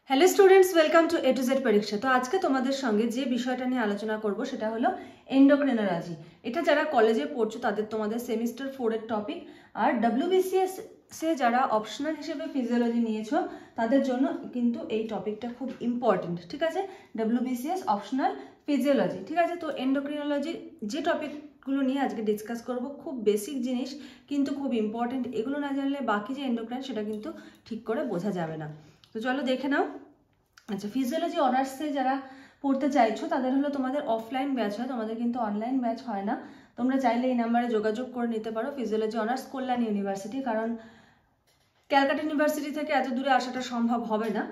Hello students, welcome to A to Z পরীক্ষা। তো আজকে তোমাদের সঙ্গে যে বিষয়টা নিয়ে আলোচনা করব সেটা হলো এন্ডোক্রিনোলজি। এটা যারা কলেজে পড়ছো তাদের তোমাদের সেমিস্টার 4 এর টপিক। আর WBCS সে যারা অপশনাল হিসেবে ফিজিওলজি নিয়েছো তাদের জন্য কিন্তু এই টপিকটা খুব ইম্পর্টেন্ট, ঠিক আছে? WBCS অপশনাল ফিজিওলজি, ঠিক আছে? তো এন্ডোক্রিনোলজির যে টপিকগুলো নিয়ে আজকে ডিসকাস করব খুব বেসিক জিনিস কিন্তু খুব ইম্পর্টেন্ট। এগুলো না জানলে বাকি যে এন্ডোক্রাইন সেটা কিন্তু ঠিক করে বোঝা যাবে না। তো চলো দেখে নাও। আচ্ছা, ফিজিওলজি অনার্সে যারা পড়তে চাইছো তাদের হলো তোমাদের অফলাইন ব্যাচ হয়, তোমাদের কিন্তু অনলাইন ব্যাচ হয় না। তোমরা চাইলে এই নাম্বারে যোগাযোগ করে নিতে পারো। ফিজিওলজি অনার্স কল্যাণ ইউনিভার্সিটি, কারণ ক্যালকাটা ইউনিভার্সিটি থেকে এত দূরে আসাটা সম্ভব হবে না।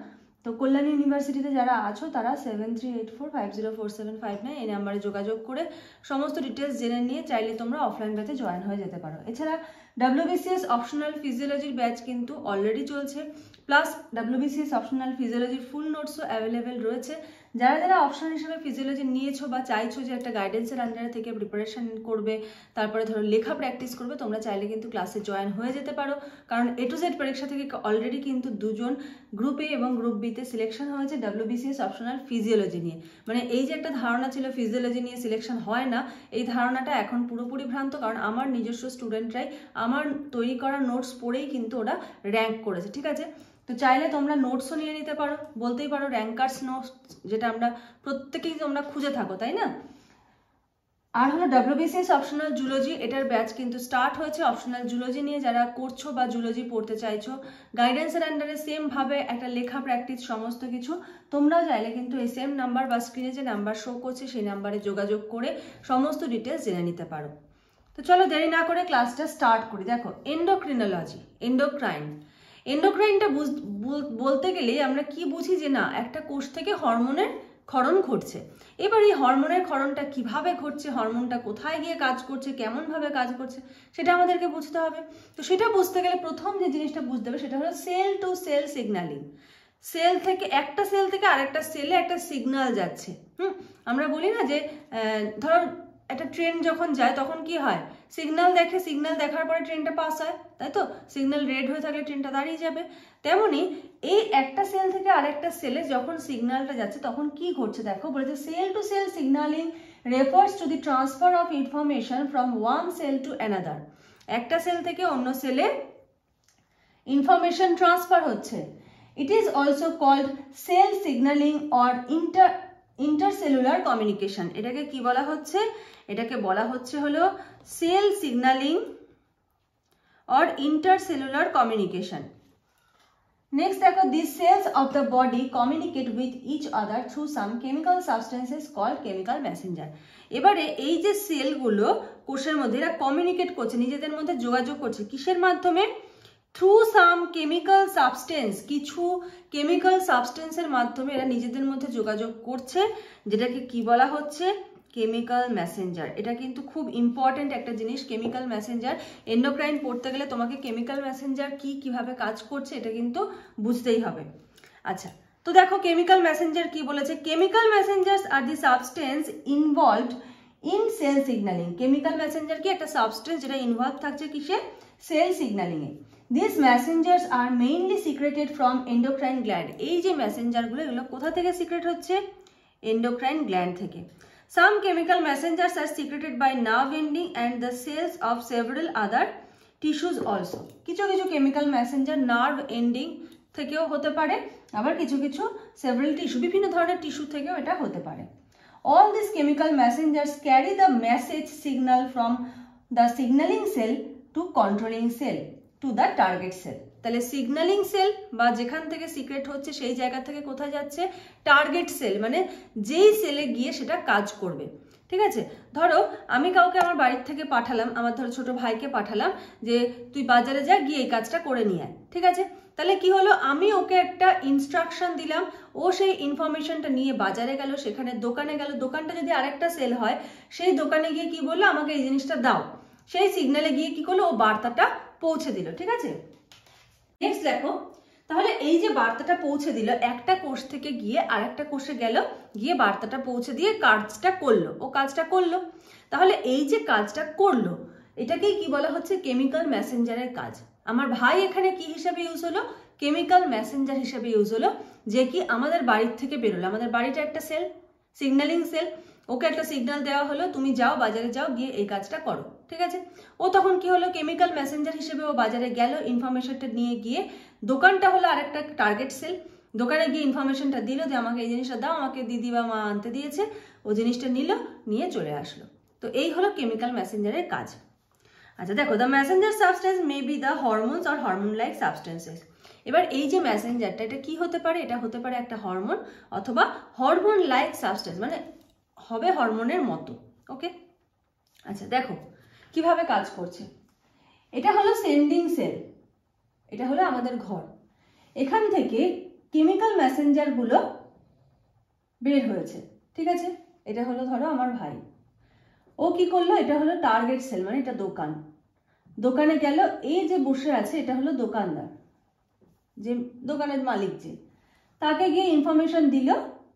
তো কল্যাণ ইউনিভার্সিটিতে যারা আছো তারা 7384504759 এই নাম্বারে যোগাযোগ করে সমস্ত ডিটেলস জেনে নিয়ে চাইলে তোমরা অফলাইন ব্যাচে জয়েন হয়ে যেতে পারো। এছাড়া WBCS অপশনাল ফিজিওলজির ব্যাচ কিন্তু অলরেডি চলছে, প্লাস WBCS অপশনাল ফিজিওলজির ফুল নোটসও অ্যাভেলেবেল রয়েছে। যারা যারা অপশন হিসেবে ফিজিওলজি নিয়েছো বা চাইছো যে একটা গাইডেন্সের আন্ডারে থেকে প্রিপারেশন করবে, তারপরে ধরো লেখা প্র্যাকটিস করবে, তোমরা চাইলে কিন্তু ক্লাসে জয়েন হয়ে যেতে পারো। কারণ A to Z পরীক্ষা থেকে অলরেডি কিন্তু দুজন গ্রুপ এ এবং গ্রুপ বিতে সিলেকশন হয়েছে WBCS অপশনাল ফিজিওলজি নিয়ে। মানে এই যে একটা ধারণা ছিল ফিজিওলজি নিয়ে সিলেকশন হয় না, এই ধারণাটা এখন পুরোপুরি ভ্রান্ত। কারণ আমার নিজস্ব স্টুডেন্টরাই আমার তৈরি করা নোটস পড়েই কিন্তু ওরা র্যাঙ্ক করেছে, ঠিক আছে? তো চাইলে তোমরা নোটসও নিয়ে নিতে পারো, বলতেই পারো র্যাঙ্কার্স নোটস, যেটা আমরা প্রত্যেকেই তোমরা খুঁজে থাকো, তাই না? আর হলো WBCS অপশনাল জুলজি, এটার ব্যাচ কিন্তু স্টার্ট হয়েছে। অপশনাল জুলজি নিয়ে যারা করছো বা জুলজি পড়তে চাইছো, গাইডেন্সের আন্ডারে সেম ভাবে একটা লেখা প্র্যাকটিস সমস্ত কিছু, তোমরাও চাইলে কিন্তু এই সেম নাম্বার বা স্ক্রিনে যে নাম্বার শো করছে সেই নাম্বারে যোগাযোগ করে সমস্ত ডিটেলস জেনে নিতে পারো। তো চলো দেরি না করে ক্লাসটা স্টার্ট করি। দেখো, এন্ডোক্রিনোলজি, এন্ডোক্রাইনটা বলতে গেলে আমরা কি বুঝি যে না একটা কোষ থেকে হরমোনের ক্ষরণ ঘটছে। এবার এই হরমোনের ক্ষরণটা কিভাবে ঘটছে, হরমোনটা কোথায় গিয়ে কাজ করছে, কেমন ভাবে কাজ করছে, সেটা আমাদেরকে বুঝতে হবে। তো সেটা বুঝতে গেলে প্রথম যে জিনিসটা বুঝতে হবে সেটা হলো cell to cell signalling. Cell থেকে একটা সেল থেকে আরেকটা সেলে একটা সিগন্যাল যাচ্ছে। আমরা বলি না যে ধরো একটা ট্রেন যখন যায় তখন কি হয়, সিগন্যাল দেখে, সিগন্যাল দেখার পরে ট্রেনটা পাস হয়, তাই তো? সিগন্যাল রেড হয়ে থাকলে ট্রেনটা দাঁড়িয়ে যাবে। তেমনি এই একটা সেল থেকে আরেকটা সেলে যখন সিগন্যালটা যাচ্ছে তখন কি ঘটছে দেখো, বলেছে cell to cell signalling refers to the transfer of information from one cell to another. একটা সেল থেকে অন্য সেলে ইনফরমেশন ট্রান্সফার হচ্ছে। It is also called cell signalling or intercellular communication. এটাকে কি বলা হচ্ছে? এটাকে বলা হচ্ছে হলো cell signalling or intercellular communication. Next দেখো, this cells of the body communicate with each other through some chemical substances called chemical messenger. এবারে এই যে সেলগুলো কোষের মধ্যে এরা কমিউনিকেট করছে, নিজেদের মধ্যে যোগাযোগ করছে কিসের মাধ্যমে? থ্রু সাম কেমিক্যাল সাবস্টেন্স, কিছু কেমিক্যাল সাবস্টেন্সের মাধ্যমে এরা নিজেদের মধ্যে যোগাযোগ করছে, যেটাকে কি বলা হচ্ছে? Chemical Messenger. এটা কিন্তু খুব ইম্পর্টেন্ট একটা জিনিস, কেমিক্যাল মেসেঞ্জার। এন্ডোক্রাইন পড়তে গেলে তোমাকে কেমিক্যাল মেসেঞ্জার কিভাবে কাজ করছে এটা কিন্তু বুঝতেই হবে। আচ্ছা, তো দেখো কেমিক্যাল মেসেঞ্জার কি বলেছে। Chemical messengers are the substance involved in cell signalling. Chemical messenger কি? একটা সাবস্টেন্স যেটা ইনভলভ থাকছে কিসে? সেল সিগন্যালিং এ। These messengers are mainly secreted from endocrine gland. এই যে মেসেঞ্জারগুলো এগুলো কোথা থেকে সিক্রেট হচ্ছে? এন্ডোক্রাইন গ্ল্যান্ড থেকে। Some chemical messengers are secreted by nerve ending and the cells of several other tissues also. কিছু কিছু কেমিক্যাল মেসেঞ্জার নার্ভ এন্ডিং থেকেও হতে পারে, আবার কিছু কিছু সেভারাল টিস্যু, বিভিন্ন ধরনের টিস্যু থেকেও এটা হতে পারে। All these chemical messengers carry the message signal from the signaling cell to controlling cell to the target cell. তাহলে সিগন্যালিং সেল বা যেখান থেকে সিক্রেট হচ্ছে সেই জায়গা থেকে কোথায় যাচ্ছে? টার্গেট সেল, মানে যেই সেলে গিয়ে সেটা কাজ করবে, ঠিক আছে? ধরো আমি কাউকে আমার বাড়ির থেকে পাঠালাম, আমার ধরো ছোট ভাইকে পাঠালাম যে তুই বাজারে যা, গিয়ে এই কাজটা করে নিয়ে আয়, ঠিক আছে? তাহলে কি হলো, আমি ওকে একটা ইনস্ট্রাকশন দিলাম, ও সেই ইনফরমেশনটা নিয়ে বাজারে গেল, সেখানে দোকানে গেল, দোকানটা যদি আরেকটা সেল হয় সেই দোকানে গিয়ে কি বললো, আমাকে এই জিনিসটা দাও, সেই সিগন্যালে গিয়ে কি করলো, ও বার্তাটা পৌঁছে দিল, ঠিক আছে? নেক্সট দেখো, তাহলে এই যে বার্তাটা পৌঁছে দিল, একটা কোষ থেকে গিয়ে আরেকটা কোষে গেল, গিয়ে বার্তাটা পৌঁছে দিয়ে কাজটা করলো, ও কাজটা করলো। তাহলে এই যে কাজটা করলো এটাকেই কি বলা হচ্ছে? কেমিক্যাল মেসেঞ্জারের কাজ। আমার ভাই এখানে কি হিসাবে ইউজ হলো? কেমিক্যাল মেসেঞ্জার হিসেবে ইউজ হলো, যে কি আমাদের বাড়ির থেকে বেরোলো। আমাদের বাড়িটা একটা সেল, সিগন্যালিং সেল, ওকে একটা সিগন্যাল দেওয়া হলো তুমি যাও, বাজারে যাও, গিয়ে এই কাজটা করো, ঠিক আছে। ও তখন কি হলো, কেমিক্যাল মেসেঞ্জার হিসেবে ও বাজারে গেল, ইনফরমেশনটা নিয়ে গিয়ে, দোকানটা হলো আরেকটা টার্গেট সেল, দোকানে গিয়ে ইনফরমেশনটা দিল যে আমাকে এই জিনিসটা দাও, আমাকে দিদি বা মা আনতে দিয়েছে, ও জিনিসটা নিল, নিয়ে চলে আসলো। তো এই হলো কেমিক্যাল মেসেঞ্জারের কাজ। আচ্ছা দেখো, the Messenger substance may be the hormones or hormone like substances. এবার এই যে মেসেঞ্জারটা, এটা কি হতে পারে, এটা হতে পারে একটা হরমোন অথবা হরমোন লাইক সাবস্টেন্স, মানে হবে হরমোনের মতো। ওকে, আচ্ছা দেখো কিভাবে কাজ করছে। এটা হলো সেন্ডিং সেল, এটা হলো আমাদের ঘর, এখান থেকে কেমিক্যাল মেসেঞ্জার গুলো বের হয়েছে, ঠিক আছে। এটা হলো ধরো আমার ভাই, ও কি করলো, এটা হলো টার্গেট সেল, মানে এটা দোকান, দোকানে গেল, এই যে বসে আছে এটা হলো দোকানদার, যে দোকানের মালিক, যে তাকে গিয়ে ইনফরমেশন দিল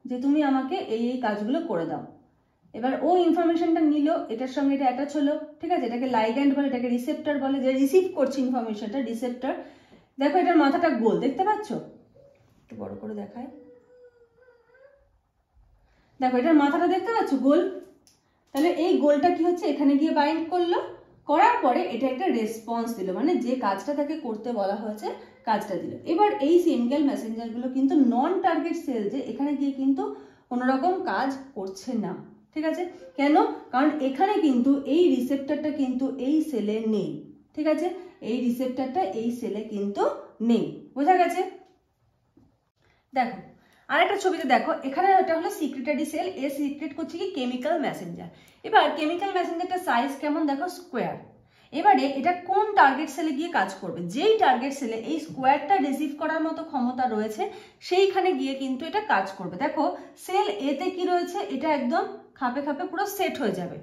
যে তুমি আমাকে এই এই কাজগুলো করে দাও। এবার ও ইনফরমেশনটা নিল, এটার সঙ্গে এটা অ্যাটাচ হলো, ঠিক আছে। এটাকে লাইগ্যান্ড বলে, এটাকে রিসেপ্টর বলে, যে রিসিভ করছে ইনফরমেশনটা, রিসেপ্টর। দেখো এটার মাথাটা গোল, দেখতে পাচ্ছ, একটু বড় করে দেখায়, দেখো এটার মাথাটা দেখতে পাচ্ছ গোল। তাহলে এই গোলটা কি হচ্ছে, এখানে গিয়ে বাইন্ড করলো, করার পরে এটা একটা রেসপন্স দিল, মানে যে কাজটা তাকে করতে বলা হয়েছে কাজটা দিল। এবার এই সিঙ্গেল মেসেঞ্জার গুলো কিন্তু নন টার্গেট সেল, যে এখানে গিয়ে কিন্তু কোনো রকম কাজ করছে না, ঠিক আছে। কেন, কারণ এখানে কিন্তু এই রিসেপ্টরটা কিন্তু এই সেলে নেই, ঠিক আছে। এই রিসেপ্টরটা এই সেলে কিন্তু নেই, বোঝা গেছে। দেখো আরেকটা ছবিতে দেখো, এখানে এটা হলো সিক্রেটারি সেল, এ সিক্রেট করছে কি কেমিক্যাল মেসেঞ্জার। এবার কেমিক্যাল মেসেঞ্জারটা সাইজ কেমন দেখো, স্কোয়ার। এবারে এটা কোন টার্গেট সেলে গিয়ে কাজ করবে, যেই টার্গেট সেলে এই স্কোয়ারটা রিসিভ করার মতো ক্ষমতা রয়েছে সেইখানে গিয়ে কিন্তু এটা কাজ করবে। দেখো সেল এতে কি রয়েছে, এটা একদম খাপে খাপে পুরো সেট হয়ে যাবে।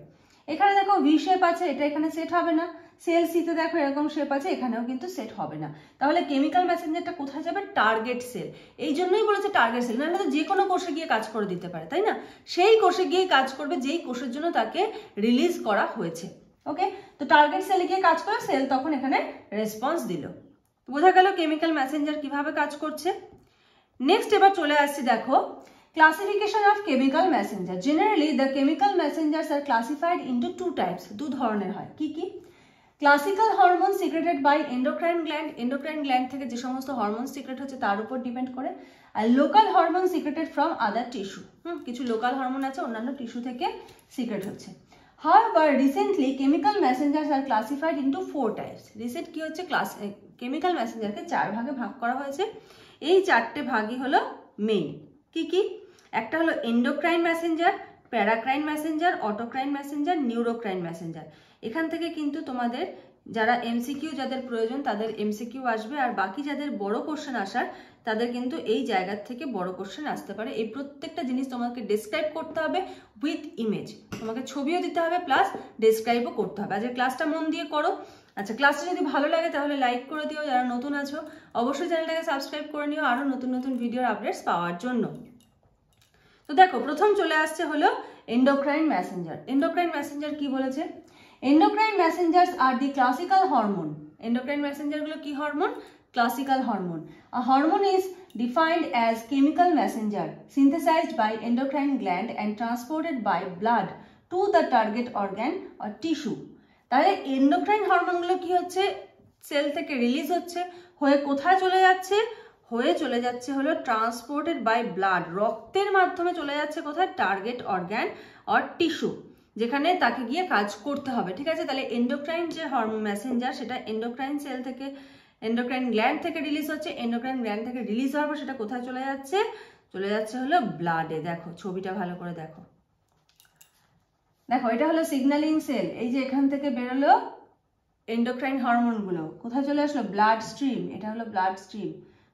এখানে দেখো ভি শেপ আছে, এটা এখানে সেট হবে না। সেল সিতে দেখো এরকম শেপ আছে, এখানেও কিন্তু সেট হবে না। তাহলে কেমিক্যাল মেসেঞ্জারটা কোথায় যাবে, টার্গেট সেল। এই জন্যই বলেছে টার্গেট সেল, নাহলে তো যে কোনো কোষে গিয়ে কাজ করে দিতে পারে, তাই না। সেই কোষে গিয়ে কাজ করবে যেই কোষের জন্য তাকে রিলিজ করা হয়েছে। ওকে, তো টার্গেট সেলে গিয়ে কাজ করে, সেল তখন এখানে রেসপন্স দিল। বোঝা গেল কেমিক্যাল মেসেঞ্জার কিভাবে কাজ করছে। নেক্সট এবার চলে আসছি, দেখো classification of chemical messenger. Generally the chemical messengers are classified into two types, দু ধরনের হয়। কি কি, classical hormone secreted by endocrine gland, endocrine gland থেকে যে সমস্ত হরমোন সিক্রেট হচ্ছে তার উপর ডিপেন্ড করে। আর local hormone secreted from other tissue, কিছু লোকাল হরমোন আছে অন্যান্য টিস্যু থেকে সিক্রেট হচ্ছে। However, recently chemical messengers are classified into 4 types. Recent কি হচ্ছে, কেমিক্যাল মেসেঞ্জারকে 4 ভাগে ভাগ করা হয়েছে। এই 4টে ভাগই হলো মেইন। কি কি, একটা হলো endocrine messenger, paracrine messenger, autocrine messenger, neurocrine messenger. এখান থেকে কিন্তু তোমাদের যারা এমসিকিউ যাদের প্রয়োজন তাদের এমসিকিউ আসবে, আর বাকি যাদের বড় কোশ্চেন আসার তাদের কিন্তু এই জায়গার থেকে বড় কোশ্চেন আসতে পারে। এই প্রত্যেকটা জিনিস তোমাকে ডেসক্রাইব করতে হবে উইথ ইমেজ, তোমাকে ছবিও দিতে হবে প্লাস ডেসক্রাইবও করতে হবে। আজকের ক্লাসটা মন দিয়ে করো। আচ্ছা, ক্লাসটা যদি ভালো লাগে তাহলে লাইক করে দিও, যারা নতুন আছো অবশ্যই চ্যানেলটাকে সাবস্ক্রাইব করে নিও আরো নতুন নতুন ভিডিওর আপডেটস পাওয়ার জন্য। তো দেখো প্রথম চলে আসছে হলো এন্ডোক্রাইন মেসেঞ্জার। এন্ডোক্রাইন মেসেঞ্জার কি বলেছে, endocrine messengers are the classical hormone. Endocrine messenger গুলো কি hormone, classical hormone. A hormone is defined as chemical messenger synthesized by endocrine gland and transported by blood to the target organ or tissue. তাহলে endocrine hormone গুলো কি হচ্ছে, sell থেকে release হচ্ছে, হয়ে কোথায় চলে যাচ্ছে, হয়ে চলে যাচ্ছে হলো ট্রান্সপোর্টেড বাই ব্লাড, রক্তের মাধ্যমে চলে যাচ্ছে কোথায়, টার্গেট অর্গান অর টিস্যু, যেখানে তাকে গিয়ে কাজ করতে হবে। ঠিক আছে, তাহলে এন্ডোক্রাইন যে হরমোন মেসেঞ্জার সেটা এন্ডোক্রাইন সেল থেকে, এন্ডোক্রাইন গ্ল্যান্ড থেকে রিলিজ হচ্ছে, এন্ডোক্রাইন গ্ল্যান্ড থেকে রিলিজ হওয়ার পর সেটা কোথায় চলে যাচ্ছে, চলে যাচ্ছে হলো ব্লাডে। দেখো ছবিটা ভালো করে দেখো, দেখো এটা হলো সিগন্যালিং সেল, এই যে এখান থেকে বেরোলো এন্ডোক্রাইন হরমোন গুলো, কোথায় চলে আসলো, ব্লাড স্ট্রিম, এটা হলো ব্লাড স্ট্রিম,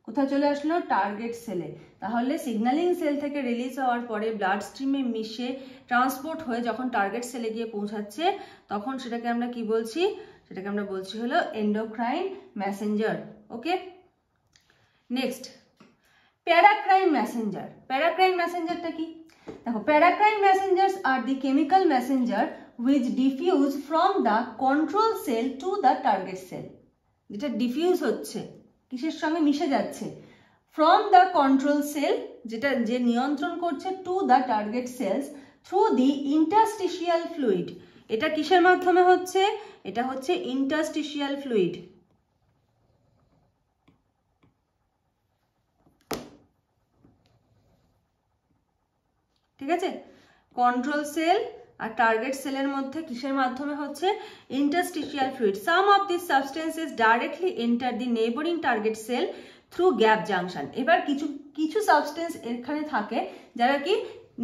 কোথায় চলে আসলো, টার্গেট সেলে। তাহলে সিগন্যালিং সেল থেকে রিলিজ হওয়ার পরে ব্লাড স্ট্রিমে মিশে ট্রান্সপোর্ট হয়ে যখন টার্গেট সেলে গিয়ে পৌঁছাচ্ছে তখন সেটাকে আমরা কি বলছি, সেটাকে আমরা বলছি হলো endocrine messenger. Okay, next paracrine messenger. Paracrine মেসেঞ্জারটা কি, দেখো paracrine messengers are the chemical messenger which diffuse from the control cell to the target cell, যেটা ডিফিউজ হচ্ছে কিসের সঙ্গে মিশে যাচ্ছে? ফ্রম দ্য কন্ট্রোল সেল, যেটা যে নিয়ন্ত্রণ করছে, to the target cells through the interstitial fluid. এটা কিসের মাধ্যমে হচ্ছে? এটা হচ্ছে ইন্টারস্টিশিয়াল ফ্লুইড। ঠিক আছে, কন্ট্রোল সেল আর টার্গেট সেলের মধ্যে কিসের মাধ্যমে হচ্ছে? Interstitial fluid. Some of this substances directly enter the neighbouring target cell through gap junction. এবার কিছু কিছু সাবস্টেন্স এখানে থাকে যারা কি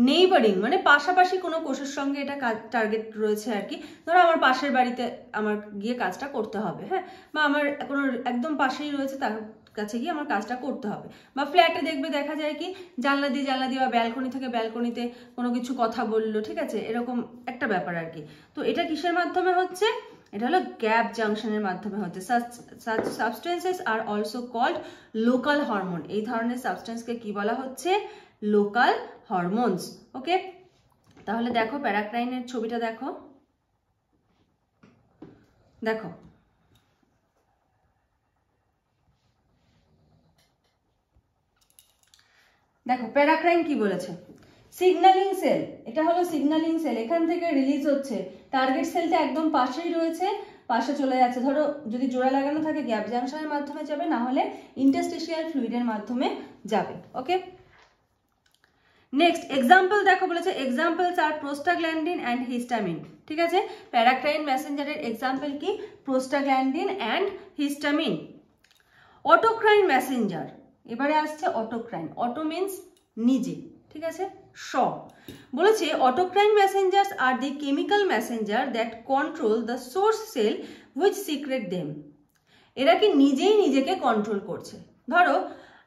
নেইবারিং, মানে পাশাপাশি কোনো কোষের সঙ্গে এটা টার্গেট রয়েছে আর কি। ধরো আমার পাশের বাড়িতে আমার গিয়ে কাজটা করতে হবে, হ্যাঁ, বা আমার কোনো একদম পাশেই রয়েছে, তার কাছে গিয়ে আমার কাজটা করতে হবে। বা ফ্ল্যাটে দেখা যায় কি জানলা দিয়ে বা ব্যালকনি থেকে ব্যালকনিতে কোনো কিছু কথা বললো, ঠিক আছে, এরকম একটা ব্যাপার আর কি। তো এটা কিসের মাধ্যমে হচ্ছে? এটা হলো গ্যাপ জাংশনের মাধ্যমে হচ্ছে। Substances are also called local hormone. এই ধরনের সাবস্টেন্সকে কি বলা হচ্ছে? Local hormones. ওকে, তাহলে দেখো প্যারাক্রাইনের ছবিটা দেখো। দেখো দেখো প্যারাক্রাইন কি বলেছে? সিগন্যালিং সেল, এটা হলো সিগন্যালিং সেল, এখান থেকে রিলিজ হচ্ছে। টার্গেট সেলটা একদম পাশেই রয়েছে, পাশে চলে যাচ্ছে। ধরো যদি জোড়া লাগানো থাকে গ্যাপ জাংশনের মাধ্যমে যাবে, না হলে ইন্টারস্টিশিয়াল ফ্লুইডের মাধ্যমে যাবে। ওকে, নেক্সট এক্সাম্পল দেখো বলেছে, examples are prostaglandin and histamine. ঠিক আছে, প্যারাক্রাইন মেসেঞ্জারের এক্সাম্পল কি? Prostaglandin and histamine. Autocrine messenger, এবারে আসছে অটোক্রাইন। অটো মিন্স নিজে, ঠিক আছে, স বলেছে autocrine messengers are the chemical messenger that control the source cell which secrete them. এরা কি নিজেই নিজেকে কন্ট্রোল করছে। ধরো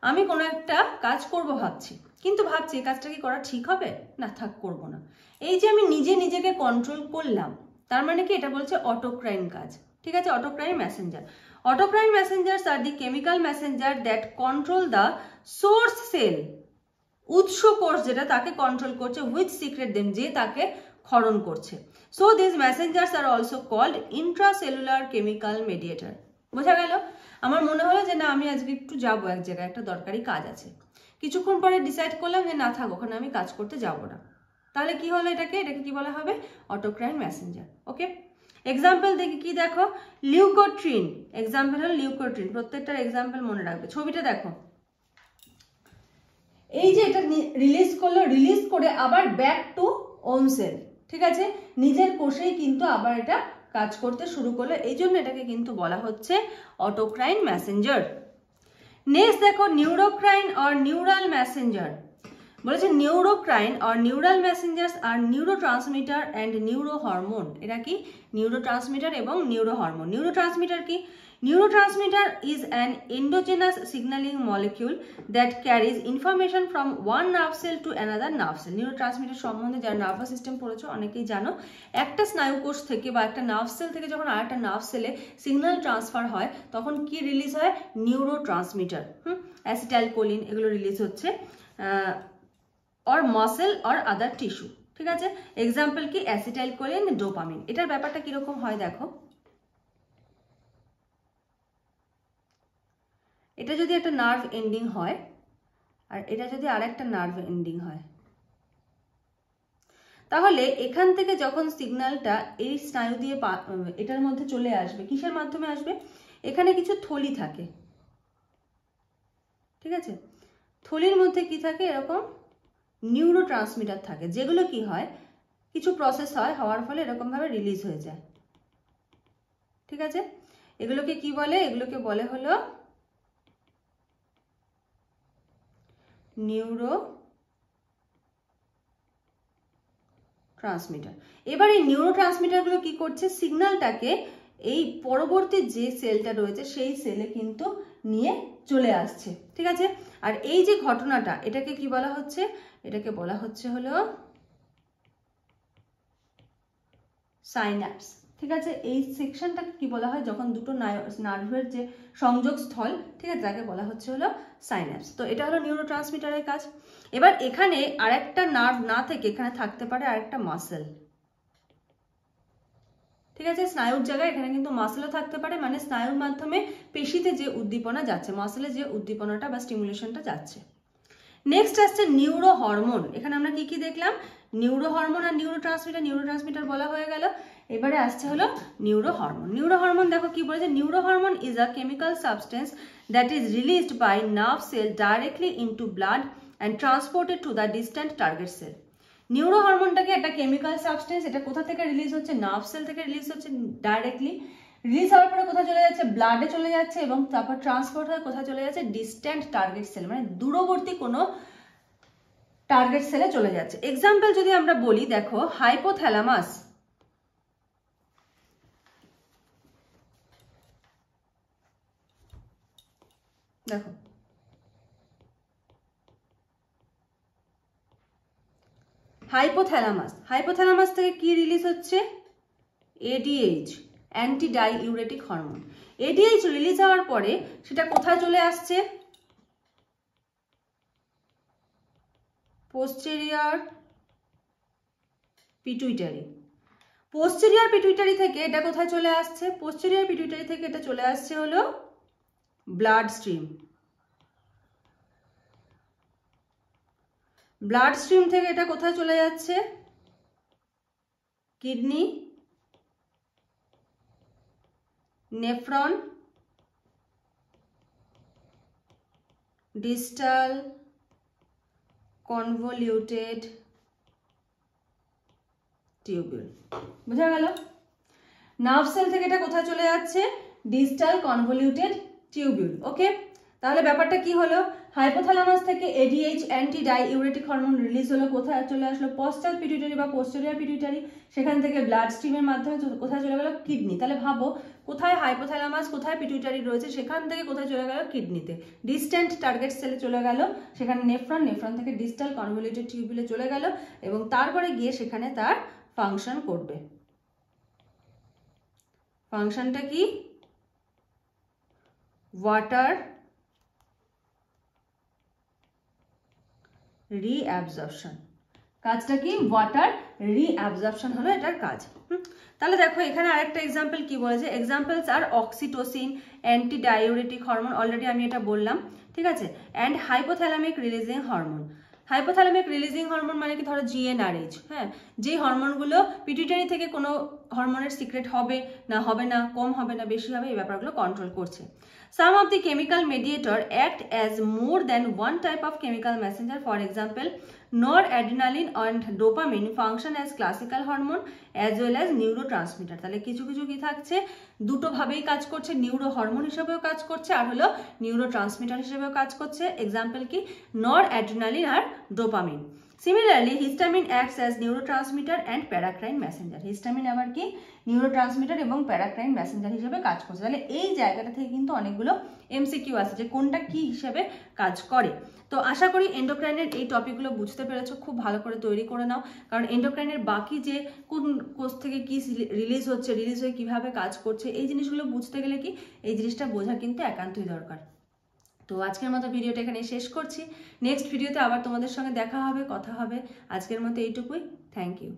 আমি কোনো একটা কাজ করব ভাবছি, কিন্তু ভাবছি এই কাজটা কি করা ঠিক হবে, না থাক করব না। এই যে আমি নিজে নিজেকে কন্ট্রোল করলাম, তার মানে কি এটা বলছে অটোক্রাইন কাজ। ঠিক আছে, autocrine messenger. Autocrine messengers are the chemical messenger that control the source cell, উৎস কোষ যেটা তাকে কন্ট্রোল করছে, হুইচ সিক্রেট দেম, যে তাকে ক্ষরণ করছে। So this messengers are also called intracellular chemical mediator. বোঝা গেল? আমার মনে হলো যে না আমি আজকে একটু যাবো এক জায়গায়, একটা দরকারি কাজ আছে, কিছুক্ষণ পরে ডিসাইড করলাম যে না থাক, ওখানে আমি কাজ করতে যাব না, তাহলে কি হলো? এটাকে কি বলা হবে? অটোক্রাইন মেসেঞ্জার। ওকে, এক্সাম্পল দেখি কি, দেখো লিউকোট্রিন, এক্সাম্পল হলো লিউকোট্রিন। প্রত্যেকটার এক্সাম্পল মনে রাখবে। ছবিটা দেখো, এই যে এটা রিলিজ করলো, রিলিজ করে আবার ব্যাক টু ওন সেল। ঠিক আছে, নিজের কোষেই কিন্তু আবার এটা কাজ করতে শুরু করলো, এই জন্য এটাকে কিন্তু বলা হচ্ছে অটোক্রাইন মেসেঞ্জার। নেক্সট দেখো নিউরোক্রাইন অর নিউরাল মেসেঞ্জার। বলেছে neurocrine or neural messengers are neurotransmitter and neurohormone. এরা কি? নিউরোট্রান্সমিটার এবং নিউরোহরমোন। নিউরোট্রান্সমিটার কি? Neurotransmitter is an endogenous signaling molecule that carries information from one nerve cell to another nerve cell. Neurotransmitter সম্বন্ধে যারা nervous system পড়েছো অনেকেই জানো, একটা স্নায়ুকোষ থেকে বা একটা নার্ভ সেল থেকে যখন আরেকটা নার্ভ সেলে সিগন্যাল ট্রান্সফার হয় তখন কি রিলিজ হয়? নিউরোট্রান্সমিটার, অ্যাসিটাইলকোলিন, এগুলো রিলিজ হচ্ছে, or muscle or other tissue. ঠিক আছে, এক্সাম্পল কি? Acetylcholine, dopamine. এটার ব্যাপারটা কিরকম হয় দেখো, এটা যদি একটা নার্ভ এন্ডিং হয় আর এটা যদি আরেকটা নার্ভ এন্ডিং হয়, তাহলে এখান থেকে যখন সিগন্যালটা এই স্নায়ু দিয়ে এটার মধ্যে চলে আসবে, কিসের মাধ্যমে আসবে? এখানে কিছু থলি থাকে, ঠিক আছে, থলির মধ্যে কি থাকে? এরকম নিউরোট্রান্সমিটার থাকে, যেগুলো কি হয়, কিছু প্রসেস হয়, হওয়ার ফলে এরকম ভাবে রিলিজ হয়ে যায়। ঠিক আছে, এগুলোকে কি বলে? এগুলোকে বলে হলো নিউরো ট্রান্সমিটার। এবার এই নিউরো ট্রান্সমিটারগুলো কি করছে? সিগন্যালটাকে এই পরবর্তী যে সেলটা রয়েছে সেই সেলে কিন্তু নিয়ে চলে আসছে। ঠিক আছে, আর এই যে ঘটনাটা, এটাকে কি বলা হচ্ছে? এটাকে বলা হচ্ছে হলো সাইন্যাপস। ঠিক আছে, এই সেকশনটাকে কি বলা হয়? যখন দুটো নার্ভের যে সংযোগ স্থল, ঠিক আছে, তাকে বলা হচ্ছে হলো সাইন্যাপস। তো এটা হলো নিউরোট্রান্সমিটারের কাজ। এবার এখানে আরেকটা নার্ভ না থেকে এখানে থাকতে পারে আরেকটা মাসেল। ঠিক আছে, স্নায়ুর জায়গায় এখানে কিন্তু মাসেলও থাকতে পারে, মানে স্নায়ুর মাধ্যমে পেশিতে যে উদ্দীপনা যাচ্ছে, মাসেলে যে উদ্দীপনাটা বা স্টিমুলেশনটা যাচ্ছে। নেক্সট আসছে নিউরো হরমোন। এখানে আমরা কি কি দেখলাম, নিউরো হরমোন আর নিউরো ট্রান্সমিটার বলা হয়ে গেল। এবারে আসছে হলো নিউরো হরমোন। নিউরো হরমোন দেখো কি বলেছে, neuro hormone is a chemical substance that is released by nerve cell directly into blood and transported to the distant target cell. Neuro হরমোনটাকে একটা কেমিক্যাল সাবস্টেন্স, এটা কোথা থেকে রিলিজ হচ্ছে, নার্ভ সেল থেকে রিলিজ হচ্ছে ডাইরেক্টলি, রিলিজ হওয়ার পরে কোথায় চলে যাচ্ছে, ব্লাডে চলে যাচ্ছে, এবং তারপর ট্রান্সপোর্ট হয়ে কোথায় চলে যাচ্ছে, ডিস্ট্যান্ট টার্গেট সেল, মানে দূরবর্তী কোনো টার্গেট সেলে চলে যাচ্ছে। এক্সাম্পল যদি আমরা বলি, দেখো হাইপোথ্যালামাস, দেখো হাইপোথ্যালামাস থেকে কি রিলিজ হচ্ছে, ADH, anti ডাইইউরেটিক hormone. ADH release হওয়ার পরে সেটা কোথায় চলে আসছে, পোস্টেরিয়র পিটুইটারি। পোস্টেরিয়র পিটুইটারি থেকে এটা কোথায় চলে আসছে, পোস্টেরিয়র পিটুইটারি থেকে এটা চলে আসছে হলো ব্লাড স্ট্রিম। ব্লাড স্ট্রিম থেকে এটা কোথায় চলে যাচ্ছে, kidney, nephron, distal convoluted tubule. বোঝা গেল? নার্ভ সেল থেকে এটা কোথায় চলে যাচ্ছে, ডিস্টাল কনভলিউটেড টিউবিউল। ওকে, তাহলে ব্যাপারটা কি হলো, হাইপোথ্যালামাস থেকে এডিএইচ অ্যান্টি ডাইইউরেটিক হরমোন রিলিজ হলো, কোথায় চলে আসলো, পশ্চাৎ পিটুইটারি বা পোস্টেরিয়র পিটুইটারি, সেখান থেকে ব্লাড স্ট্রিমের মাধ্যমে কোথায় চলে গেল, কিডনি। তাহলে ভাবো কোথায় হাইপোথ্যালামাস, কোথায় পিটুইটারি রয়েছে, সেখান থেকে কোথায় চলে গেল, কিডনিতে, ডিস্ট্যান্ট টার্গেট সেলে চলে গেল, সেখানে নেফ্রন থেকে ডিস্টাল কনভলিউটেড টিউবিউলে চলে গেল, এবং তারপরে গিয়ে সেখানে তার ফাংশন করবে। ফাংশনটা কি, ওয়াটার রিঅ্যাবজর্পশন। কাজটা কি, ওয়াটার রিঅ্যাবজর্পশন হলো এটার কাজ। তাহলে দেখো এখানে আরেকটা এক্সাম্পল কি বলেছে, examples are oxytocin, anti diuretic hormone, already আমি এটা বললাম, ঠিক আছে, and hypothalamic releasing hormone. Hypothalamic releasing hormone মানে কি, ধরো জিএনআরএইচ, হ্যাঁ, যে হরমোনগুলো পিটুইটারি থেকে কোনো হরমোনের সিক্রেট হবে না, কম হবে না, বেশি হবে, এই ব্যাপারগুলো কন্ট্রোল করছে। Some of the chemical mediator act as more than one type of chemical messenger. For example, noradrenaline and dopamine function as classical hormone as well as neurotransmitter. তাহলে কিছু কিছু কি থাকছে, দুটো ভাবেই কাজ করছে, নিউরো হরমোন হিসেবেও কাজ করছে আর হলো নিউরো ট্রান্সমিটার হিসেবেও কাজ করছে। এক্সাম্পল কি, noradrenaline R dopamine. Similarly, histamine acts as neurotransmitter and paracrine messenger. Histamine আবার কি, নিউরোট্রান্সমিটার এবং প্যারাক্রাইন মেসেঞ্জার হিসেবে কাজ করছে। তাহলে এই জায়গাটা থেকে কিন্তু অনেকগুলো এমসিকিউ আছে যে কোনটা কি হিসেবে কাজ করে। তো আশা করি এন্ডোক্রাইনের এই টপিকগুলো বুঝতে পেরেছো, খুব ভালো করে তৈরি করে নাও, কারণ এন্ডোক্রাইনের বাকি যে কোন কোষ থেকে কি রিলিজ হচ্ছে, রিলিজ হয়ে কিভাবে কাজ করছে, এই জিনিসগুলো বুঝতে গেলে কি এই জিনিসটা বোঝা কিন্তু একান্তই দরকার। তো আজকের মতো ভিডিওটা এখানে শেষ করছি, নেক্সট ভিডিওতে আবার তোমাদের সঙ্গে দেখা হবে, কথা হবে। আজকের মতো এইটুকুই, থ্যাংক ইউ।